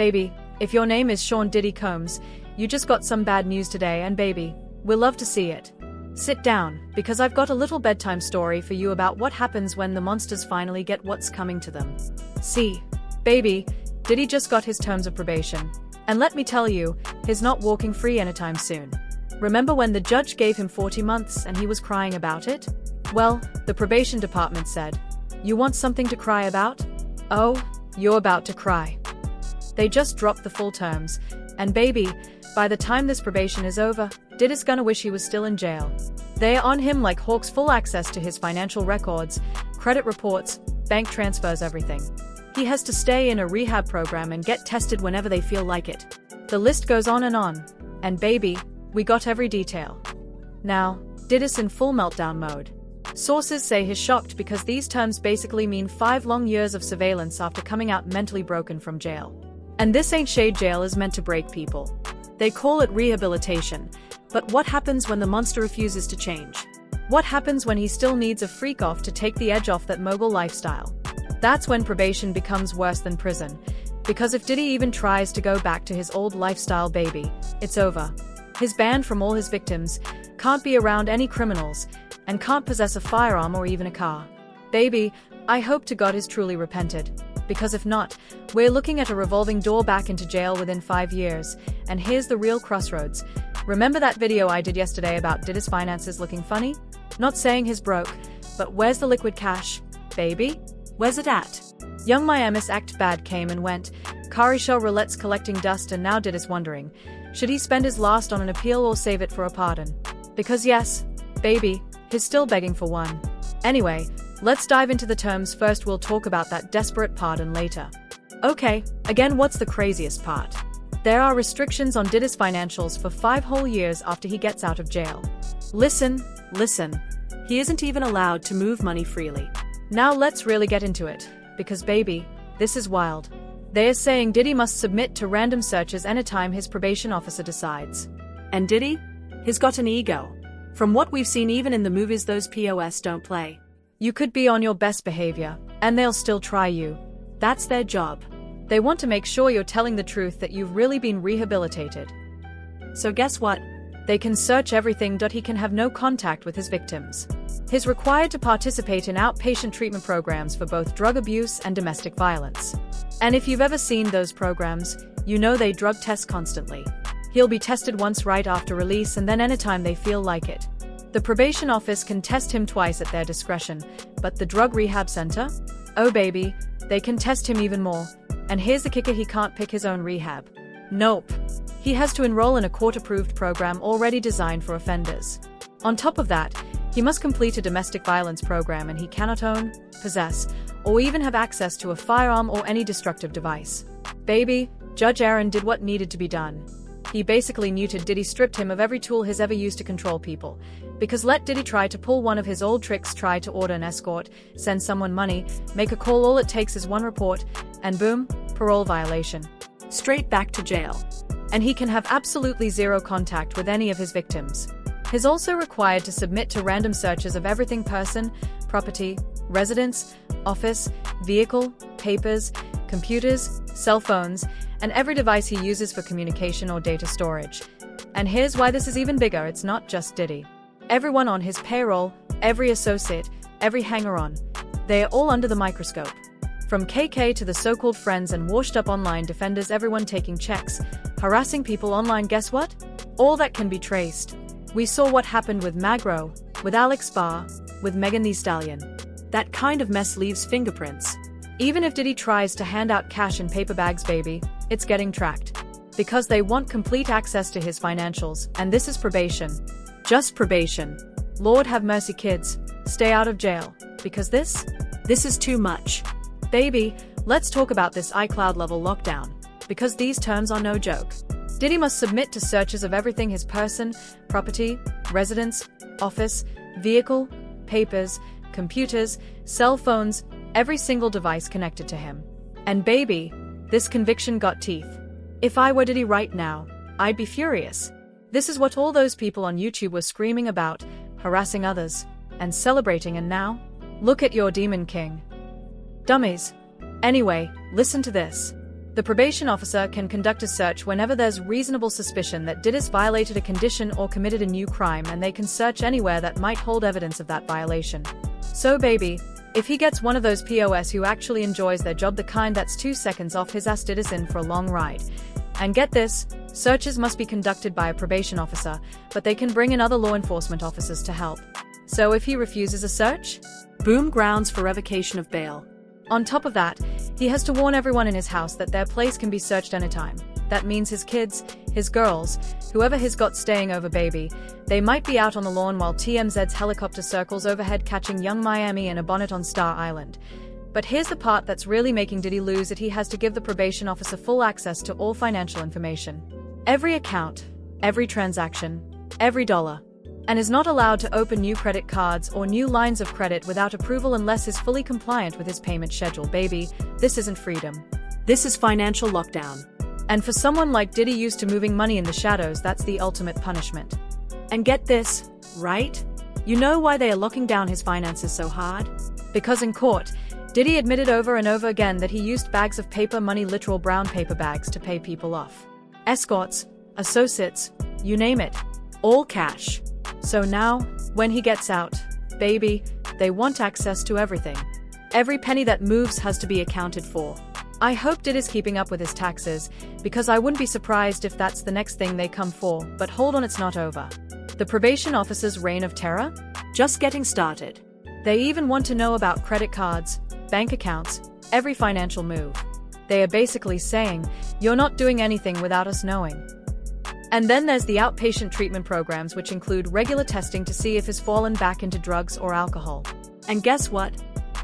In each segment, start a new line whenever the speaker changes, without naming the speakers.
Baby, if your name is Sean Diddy Combs, you just got some bad news today, and baby, we'll love to see it. Sit down, because I've got a little bedtime story for you about what happens when the monsters finally get what's coming to them. See, baby, Diddy just got his terms of probation. And let me tell you, he's not walking free anytime soon. Remember when the judge gave him 40 months and he was crying about it? Well, the probation department said, "You want something to cry about? Oh, you're about to cry." They just dropped the full terms, and baby, by the time this probation is over, Diddy's gonna wish he was still in jail. They're on him like hawks, full access to his financial records, credit reports, bank transfers, everything. He has to stay in a rehab program and get tested whenever they feel like it. The list goes on, and baby, we got every detail. Now, Diddy's in full meltdown mode. Sources say he's shocked because these terms basically mean 5 long years of surveillance after coming out mentally broken from jail. And this ain't shade jail is meant to break people. They call it rehabilitation. But what happens when the monster refuses to change? What happens when he still needs a freak off to take the edge off that mogul lifestyle? That's when probation becomes worse than prison. Because if Diddy even tries to go back to his old lifestyle, baby, it's over. He's banned from all his victims, can't be around any criminals, and can't possess a firearm or even a car. Baby, I hope to God he's truly repented. Because if not, we're looking at a revolving door back into jail within 5 years. And here's the real crossroads. Remember that video I did yesterday about Diddy's finances looking funny? Not saying he's broke, but where's the liquid cash, baby? Where's it at? Young Miami's act bad came and went, Carisha roulette's collecting dust, and now Diddy's wondering, should he spend his last on an appeal or save it for a pardon? Because yes, baby, he's still begging for one. Anyway, let's dive into the terms first. We'll talk about that desperate pardon later. Okay, again, what's the craziest part? There are restrictions on Diddy's financials for 5 whole years after he gets out of jail. Listen. He isn't even allowed to move money freely. Now let's really get into it, because baby, this is wild. They are saying Diddy must submit to random searches anytime his probation officer decides. And Diddy? He's got an ego. From what we've seen even in the movies, those POS don't play. You could be on your best behavior, and they'll still try you. That's their job. They want to make sure you're telling the truth, that you've really been rehabilitated. So guess what? They can search everything. He can have no contact with his victims. He's required to participate in outpatient treatment programs for both drug abuse and domestic violence. And if you've ever seen those programs, you know they drug test constantly. He'll be tested once right after release, and then anytime they feel like it. The probation office can test him twice at their discretion, but the drug rehab center? Oh baby, they can test him even more. And here's the kicker, he can't pick his own rehab. Nope. He has to enroll in a court-approved program already designed for offenders. On top of that, he must complete a domestic violence program, and he cannot own, possess, or even have access to a firearm or any destructive device. Baby, Judge Arun did what needed to be done. He basically neutered Diddy, stripped him of every tool he's ever used to control people. Because let Diddy try to pull one of his old tricks, try to order an escort, send someone money, make a call, all it takes is one report, and boom, parole violation. Straight back to jail. And he can have absolutely zero contact with any of his victims. He's also required to submit to random searches of everything: person, property, residence, office, vehicle, papers, computers, cell phones, and every device he uses for communication or data storage. And here's why this is even bigger: it's not just Diddy. Everyone on his payroll, every associate, every hanger-on, they are all under the microscope. From KK to the so-called friends and washed-up online defenders, everyone taking checks, harassing people online. Guess what? All that can be traced. We saw what happened with Magro, with Alex Barr, with Megan Thee Stallion. That kind of mess leaves fingerprints. Even if Diddy tries to hand out cash in paper bags, baby, it's getting tracked. Because they want complete access to his financials, and this is probation. Just probation. Lord have mercy, kids. Stay out of jail. Because this is too much. Baby, let's talk about this iCloud level lockdown. Because these terms are no joke. Diddy must submit to searches of everything: his person, property, residence, office, vehicle, papers, computers, cell phones, every single device connected to him. And baby, this conviction got teeth. If I were Diddy right now, I'd be furious. This is what all those people on YouTube were screaming about, harassing others, and celebrating, and now? Look at your demon king. Dummies. Anyway, listen to this. The probation officer can conduct a search whenever there's reasonable suspicion that Diddy's violated a condition or committed a new crime, and they can search anywhere that might hold evidence of that violation. So baby, if he gets one of those POS who actually enjoys their job, the kind that's 2 seconds off his ass, Diddy's in for a long ride. And get this, searches must be conducted by a probation officer, but they can bring in other law enforcement officers to help. So if he refuses a search,
boom, grounds for revocation of bail.
On top of that, he has to warn everyone in his house that their place can be searched anytime. That means his kids, his girls, whoever he's got staying over, baby, they might be out on the lawn while TMZ's helicopter circles overhead catching young Miami in a bonnet on Star Island. But here's the part that's really making Diddy lose it. He has to give the probation officer full access to all financial information. Every account, every transaction, every dollar. And is not allowed to open new credit cards or new lines of credit without approval unless is fully compliant with his payment schedule. Baby, this isn't freedom.
This is financial lockdown.
And for someone like Diddy used to moving money in the shadows, that's the ultimate punishment.
And get this, right? You know why they are locking down his finances so hard?
Because in court, Diddy admitted over and over again that he used bags of paper money, literal brown paper bags, to pay people off. Escorts, associates, you name it. All cash. So now, when he gets out, baby, they want access to everything. Every penny that moves has to be accounted for. I hope Diddy's keeping up with his taxes, because I wouldn't be surprised if that's the next thing they come for. But hold on, it's not over. The probation officer's reign of terror?
Just getting started.
They even want to know about credit cards, bank accounts, every financial move. They are basically saying, you're not doing anything without us knowing. And then there's the outpatient treatment programs, which include regular testing to see if he's fallen back into drugs or alcohol.
And guess what?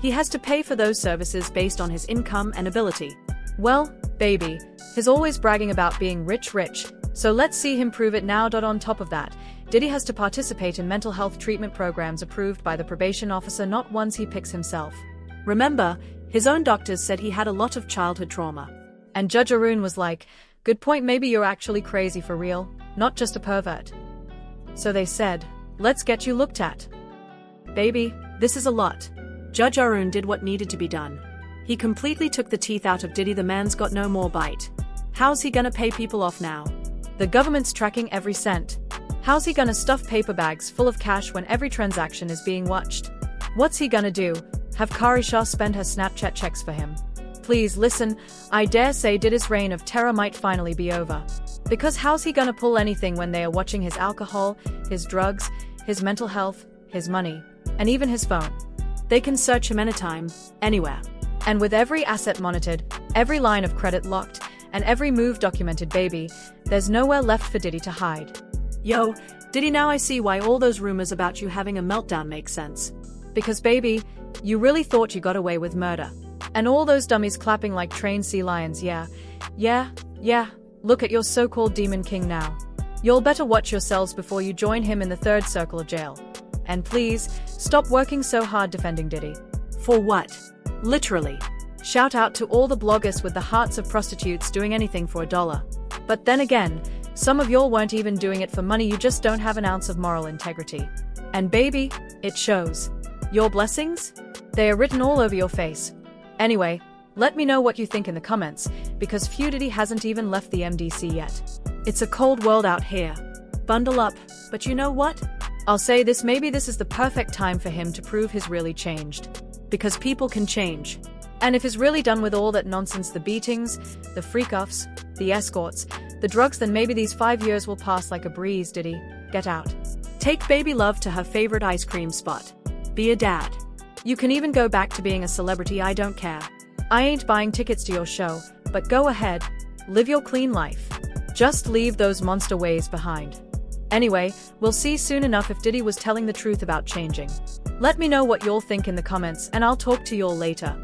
He has to pay for those services based on his income and ability.
Well, baby, he's always bragging about being rich, so let's see him prove it now. On top of that, Diddy has to participate in mental health treatment programs approved by the probation officer, not ones he picks himself.
Remember, his own doctors said he had a lot of childhood trauma.
And Judge Arun was like, good point, maybe you're actually crazy for real, not just a pervert. So they said, let's get you looked at. Baby, this is a lot.
Judge Arun did what needed to be done. He completely took the teeth out of Diddy. The man's got no more bite. How's he gonna pay people off now?
The government's tracking every cent. How's he gonna stuff paper bags full of cash when every transaction is being watched? What's he gonna do? Have Kari Shah spend her Snapchat checks for him? Please listen, I dare say Diddy's reign of terror might finally be over. Because how's he gonna pull anything when they are watching his alcohol, his drugs, his mental health, his money, and even his phone?
They can search him anytime, anywhere.
And with every asset monitored, every line of credit locked, and every move documented, baby, there's nowhere left for Diddy to hide.
Yo, Diddy, now I see why all those rumors about you having a meltdown make sense.
Because baby, you really thought you got away with murder. And all those dummies clapping like trained sea lions, yeah, look at your so-called demon king now. You'll better watch yourselves before you join him in the third circle of jail. And please, stop working so hard defending Diddy.
For what? Literally.
Shout out to all the bloggers with the hearts of prostitutes doing anything for $1. But then again, some of y'all weren't even doing it for money, you just don't have an ounce of moral integrity. And baby, it shows. Your blessings? They are written all over your face. Anyway, let me know what you think in the comments, because Diddy hasn't even left the MDC yet. It's a cold world out here. Bundle up, but you know what? I'll say this, maybe this is the perfect time for him to prove he's really changed. Because people can change. And if he's really done with all that nonsense, the beatings, the freak-offs, the escorts, the drugs, then maybe these 5 years will pass like a breeze. Diddy, get out.
Take baby love to her favorite ice cream spot. Be a dad.
You can even go back to being a celebrity, I don't care. I ain't buying tickets to your show, but go ahead, live your clean life. Just leave those monster ways behind. Anyway, we'll see soon enough if Diddy was telling the truth about changing. Let me know what y'all think in the comments, and I'll talk to y'all later.